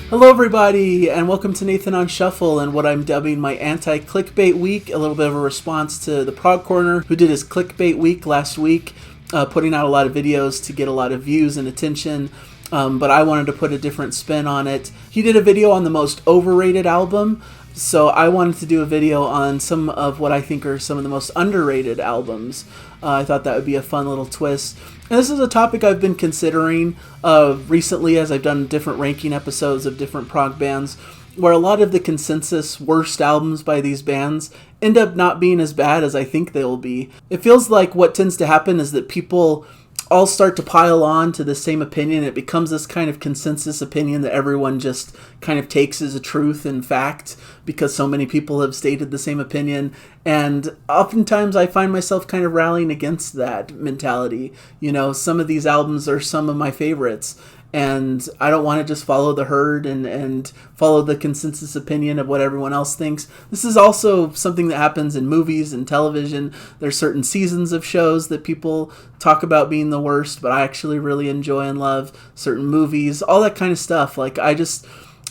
Hello everybody, and welcome to Nathan on Shuffle and what I'm dubbing my anti-clickbait week, a little bit of a response to the Prog Corner, who did his clickbait week last week, putting out a lot of videos to get a lot of views and attention, but I wanted to put a different spin on it. He did a video on the most overrated album, so I wanted to do a video on some of what I think are some of the most underrated albums. I thought that would be a fun little twist. And this is a topic I've been considering recently as I've done different ranking episodes of different prog bands, where a lot of the consensus worst albums by these bands end up not being as bad as I think they will be. It feels like what tends to happen is that people all start to pile on to the same opinion. It becomes this kind of consensus opinion that everyone just kind of takes as a truth and fact because so many people have stated the same opinion. And oftentimes I find myself kind of rallying against that mentality. You know, some of these albums are some of my favorites, and I don't want to just follow the herd and follow the consensus opinion of what everyone else thinks. This is also something that happens in movies and television. There's certain seasons of shows that people talk about being the worst, but I actually really enjoy and love certain movies, all that kind of stuff. Like, I just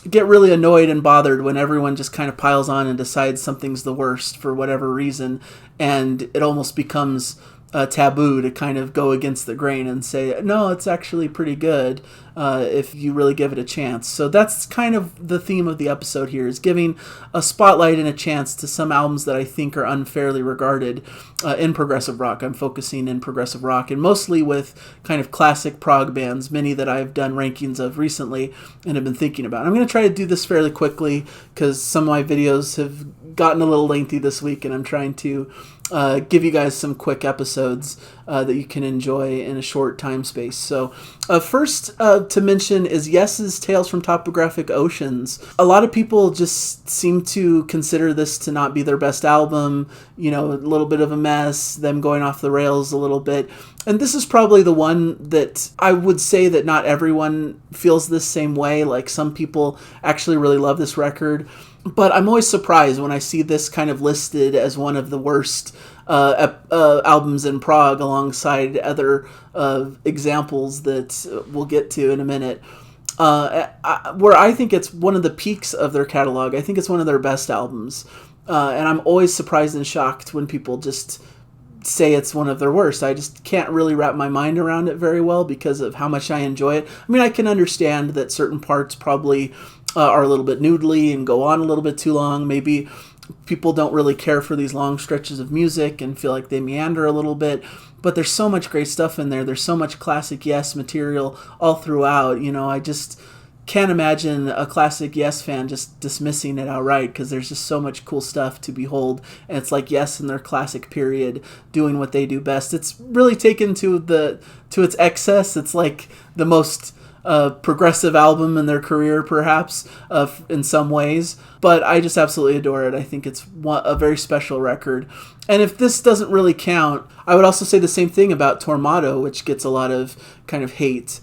get really annoyed and bothered when everyone just kind of piles on and decides something's the worst for whatever reason, and it almost becomes taboo to kind of go against the grain and say, no, it's actually pretty good if you really give it a chance. So that's kind of the theme of the episode here, is giving a spotlight and a chance to some albums that I think are unfairly regarded in progressive rock. I'm focusing in progressive rock, and mostly with kind of classic prog bands, many that I've done rankings of recently and have been thinking about. I'm going to try to do this fairly quickly because some of my videos have gotten a little lengthy this week, and I'm trying to give you guys some quick episodes that you can enjoy in a short time space. So first to mention is Yes's Tales from Topographic Oceans. A lot of people just seem to consider this to not be their best album, you know, a little bit of a mess, them going off the rails a little bit. And this is probably the one that I would say that not everyone feels this same way. Like, some people actually really love this record. But I'm always surprised when I see this kind of listed as one of the worst albums in prog alongside other examples that we'll get to in a minute. Where I think it's one of the peaks of their catalog. I think it's one of their best albums. And I'm always surprised and shocked when people just say it's one of their worst. I just can't really wrap my mind around it very well because of how much I enjoy it. I mean, I can understand that certain parts probably are a little bit noodly and go on a little bit too long. Maybe people don't really care for these long stretches of music and feel like they meander a little bit. But there's so much great stuff in there. There's so much classic Yes material all throughout. You know, I just can't imagine a classic Yes fan just dismissing it outright, because there's just so much cool stuff to behold, and it's like Yes in their classic period doing what they do best. It's really taken to its excess. It's like the most progressive album in their career, perhaps, in some ways, but I just absolutely adore it. I think it's a very special record. And if this doesn't really count, I would also say the same thing about Tormato, which gets a lot of kind of hate,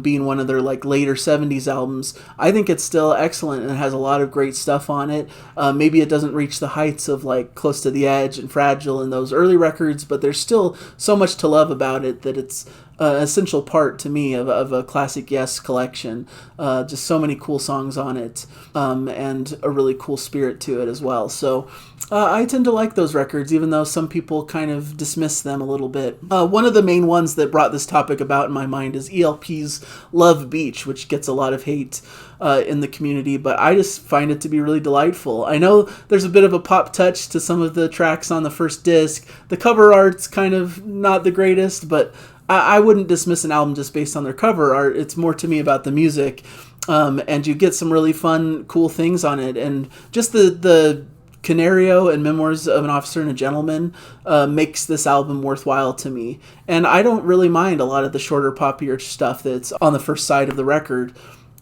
being one of their like later 70s albums. I think it's still excellent and it has a lot of great stuff on it. Maybe it doesn't reach the heights of like Close to the Edge and Fragile and those early records, but there's still so much to love about it that it's an essential part to me of a classic Yes collection. Just so many cool songs on it, and a really cool spirit to it as well. So I tend to like those records, even though some people kind of dismiss them a little bit. One of the main ones that brought this topic about in my mind is ELP's Love Beach, which gets a lot of hate in the community, but I just find it to be really delightful. I know there's a bit of a pop touch to some of the tracks on the first disc. The cover art's kind of not the greatest, but I wouldn't dismiss an album just based on their cover art. It's more to me about the music, and you get some really fun, cool things on it. And just the Canario and Memoirs of an Officer and a Gentleman makes this album worthwhile to me. And I don't really mind a lot of the shorter, poppier stuff that's on the first side of the record.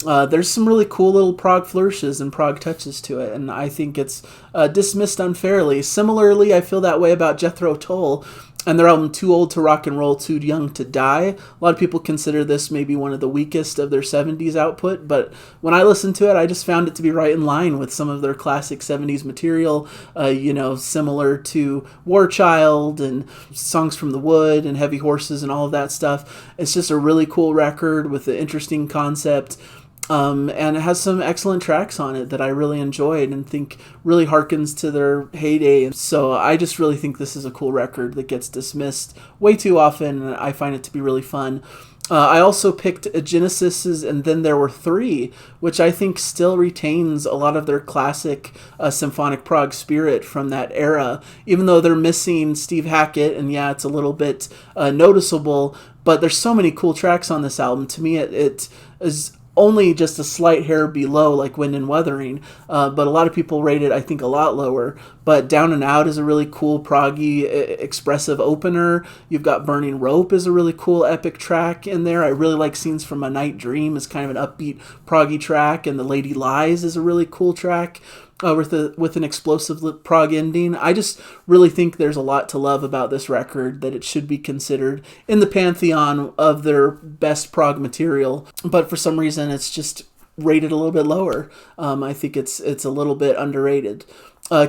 There's some really cool little prog flourishes and prog touches to it, and I think it's dismissed unfairly. Similarly, I feel that way about Jethro Tull and their album Too Old to Rock and Roll, Too Young to Die. A lot of people consider this maybe one of the weakest of their 70s output, but when I listened to it, I just found it to be right in line with some of their classic 70s material, similar to War Child and Songs from the Wood and Heavy Horses and all of that stuff. It's just a really cool record with an interesting concept. And it has some excellent tracks on it that I really enjoyed and think really harkens to their heyday. So I just really think this is a cool record that gets dismissed way too often, and I find it to be really fun. I also picked a Genesis's And Then There Were Three, which I think still retains a lot of their classic symphonic prog spirit from that era, even though they're missing Steve Hackett, and yeah, it's a little bit noticeable, but there's so many cool tracks on this album. To me, it is only just a slight hair below like Wind and Wuthering, but a lot of people rate it, I think, a lot lower. But Down and Out is a really cool proggy expressive opener. You've got Burning Rope is a really cool epic track in there. I really like Scenes from a Night Dream is kind of an upbeat proggy track, and The Lady Lies is a really cool track. With an explosive prog ending. I just really think there's a lot to love about this record, that it should be considered in the pantheon of their best prog material, but for some reason it's just rated a little bit lower. I think it's a little bit underrated.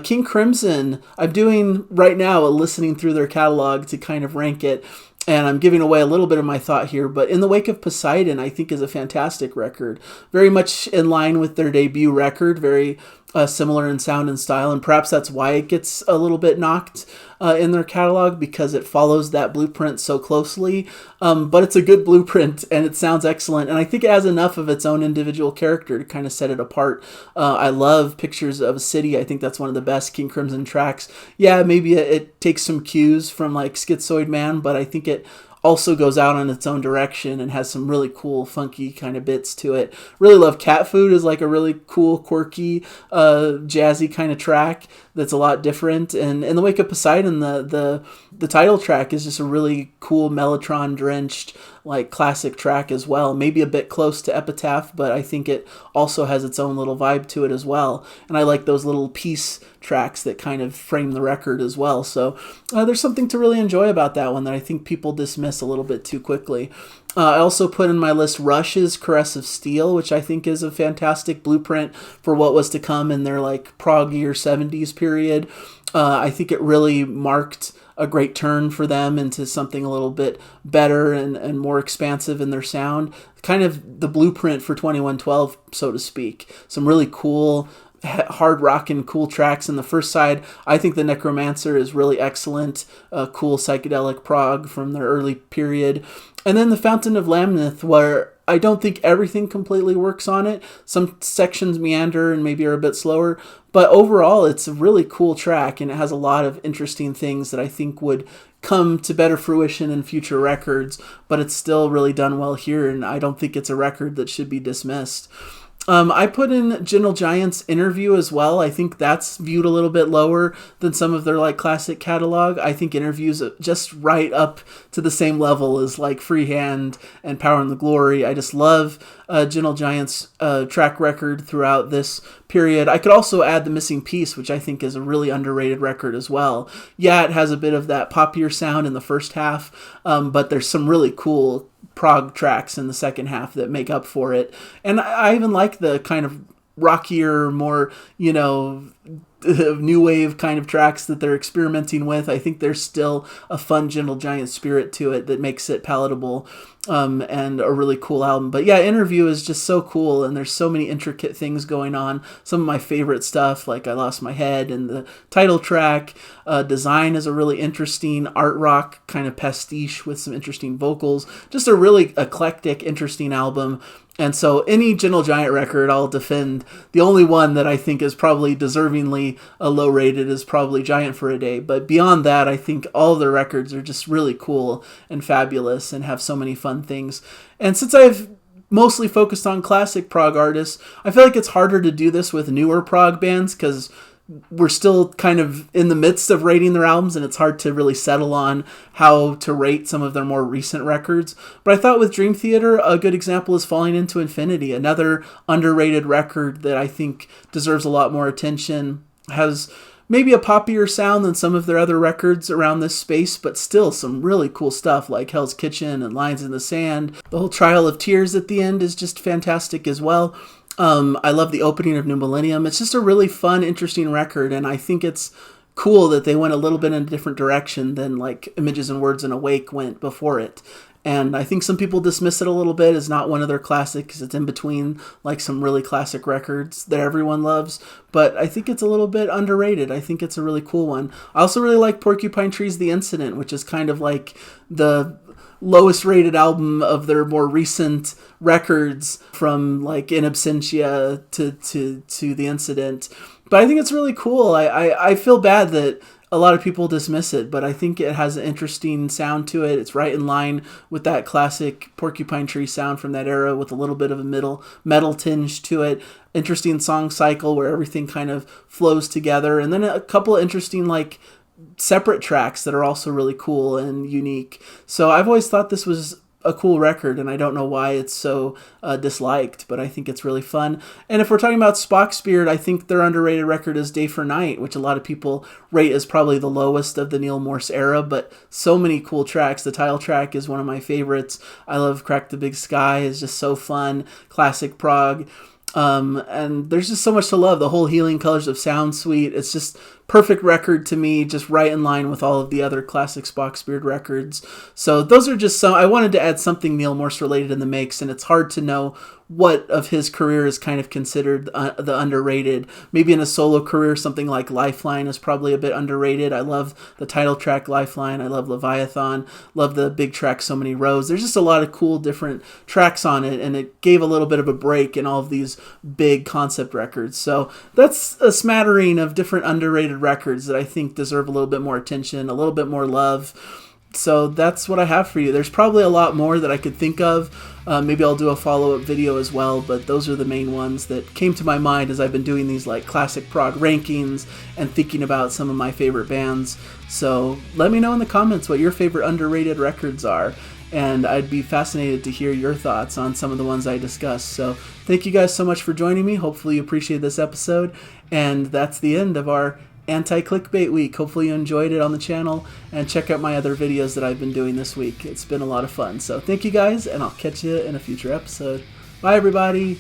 King Crimson, I'm doing right now a listening through their catalog to kind of rank it, and I'm giving away a little bit of my thought here, but In the Wake of Poseidon, I think, is a fantastic record. Very much in line with their debut record, very similar in sound and style, and perhaps that's why it gets a little bit knocked in their catalog, because it follows that blueprint so closely. But it's a good blueprint, and it sounds excellent, and I think it has enough of its own individual character to kind of set it apart. I love Pictures of a City. I think that's one of the best King Crimson tracks. Yeah, maybe it takes some cues from like Schizoid Man, but I think it also goes out on its own direction and has some really cool, funky kind of bits to it. Really love Cat Food is like a really cool, quirky, jazzy kind of track that's a lot different. And In the Wake of Poseidon, the title track is just a really cool, mellotron-drenched, like classic track as well. Maybe a bit close to Epitaph, but I think it also has its own little vibe to it as well. And I like those little piece tracks that kind of frame the record as well. So there's something to really enjoy about that one that I think people dismiss a little bit too quickly. I also put in my list Rush's Caress of Steel, which I think is a fantastic blueprint for what was to come in their like proggier 70s period. I think it really marked a great turn for them into something a little bit better and more expansive in their sound. Kind of the blueprint for 2112, so to speak. Some really cool, hard rockin' cool tracks in the first side. I think The Necromancer is really excellent, cool psychedelic prog from their early period. And then The Fountain of Lamnith, where I don't think everything completely works on it. Some sections meander and maybe are a bit slower, but overall it's a really cool track, and it has a lot of interesting things that I think would come to better fruition in future records, but it's still really done well here, and I don't think it's a record that should be dismissed. I put in Gentle Giant's Interview as well. I think that's viewed a little bit lower than some of their like classic catalog. I think Interview's just right up to the same level as like Freehand and Power and the Glory. I just love Gentle Giant's track record throughout this period. I could also add The Missing Piece, which I think is a really underrated record as well. Yeah, it has a bit of that poppier sound in the first half, but there's some really cool prog tracks in the second half that make up for it. And I even like the kind of rockier, more, new wave kind of tracks that they're experimenting with. I think there's still a fun Gentle Giant spirit to it that makes it palatable, and a really cool album. But yeah, Interview is just so cool, and there's so many intricate things going on. Some of my favorite stuff, like I Lost My Head and the title track. Design is a really interesting art rock kind of pastiche with some interesting vocals. Just a really eclectic, interesting album. And so any Gentle Giant record I'll defend. The only one that I think is probably deservingly low rated is probably Giant for a Day. But beyond that, I think all of their records are just really cool and fabulous and have so many fun things. And since I've mostly focused on classic prog artists, I feel like it's harder to do this with newer prog bands because we're still kind of in the midst of rating their albums, and it's hard to really settle on how to rate some of their more recent records. But I thought with Dream Theater, a good example is Falling Into Infinity, another underrated record that I think deserves a lot more attention. Has maybe a poppier sound than some of their other records around this space, but still some really cool stuff like Hell's Kitchen and Lines in the Sand. The whole Trial of Tears at the end is just fantastic as well. I love the opening of New Millennium. It's just a really fun, interesting record, and I think it's cool that they went a little bit in a different direction than like Images and Words and Awake went before it. And I think some people dismiss it a little bit as not one of their classics. It's in between like some really classic records that everyone loves. But I think it's a little bit underrated. I think it's a really cool one. I also really like Porcupine Tree's The Incident, which is kind of like the lowest rated album of their more recent records, from like In Absentia to The Incident. But I think it's really cool. I feel bad that a lot of people dismiss it, but I think it has an interesting sound to it. It's right in line with that classic Porcupine Tree sound from that era, with a little bit of a metal tinge to it. Interesting song cycle where everything kind of flows together, and then a couple of interesting like separate tracks that are also really cool and unique. So I've always thought this was a cool record, and I don't know why it's so disliked, but I think it's really fun. And if we're talking about Spock Spirit, I think their underrated record is Day for Night, which a lot of people rate as probably the lowest of the Neil Morse era, but so many cool tracks. The title track is one of my favorites. I love Crack the Big Sky, is just so fun. Classic prog. And there's just so much to love. The whole Healing Colors of Sound suite, it's just perfect record to me, just right in line with all of the other classic Spock Spirit records. So those are just some, I wanted to add something Neil Morse related in the mix, and it's hard to know what of his career is kind of considered the underrated. Maybe in a solo career, something like Lifeline is probably a bit underrated. I love the title track Lifeline. I love Leviathan. Love the big track So Many Roads. There's just a lot of cool different tracks on it, and it gave a little bit of a break in all of these big concept records. So that's a smattering of different underrated records that I think deserve a little bit more attention, a little bit more love. So that's what I have for you. There's probably a lot more that I could think of. Maybe I'll do a follow-up video as well, but those are the main ones that came to my mind as I've been doing these like classic prog rankings and thinking about some of my favorite bands. So let me know in the comments what your favorite underrated records are, and I'd be fascinated to hear your thoughts on some of the ones I discussed. So thank you guys so much for joining me. Hopefully you appreciate this episode, and that's the end of our anti-clickbait week. Hopefully you enjoyed it on the channel, and check out my other videos that I've been doing this week. It's been a lot of fun. So thank you guys, and I'll catch you in a future episode. Bye everybody.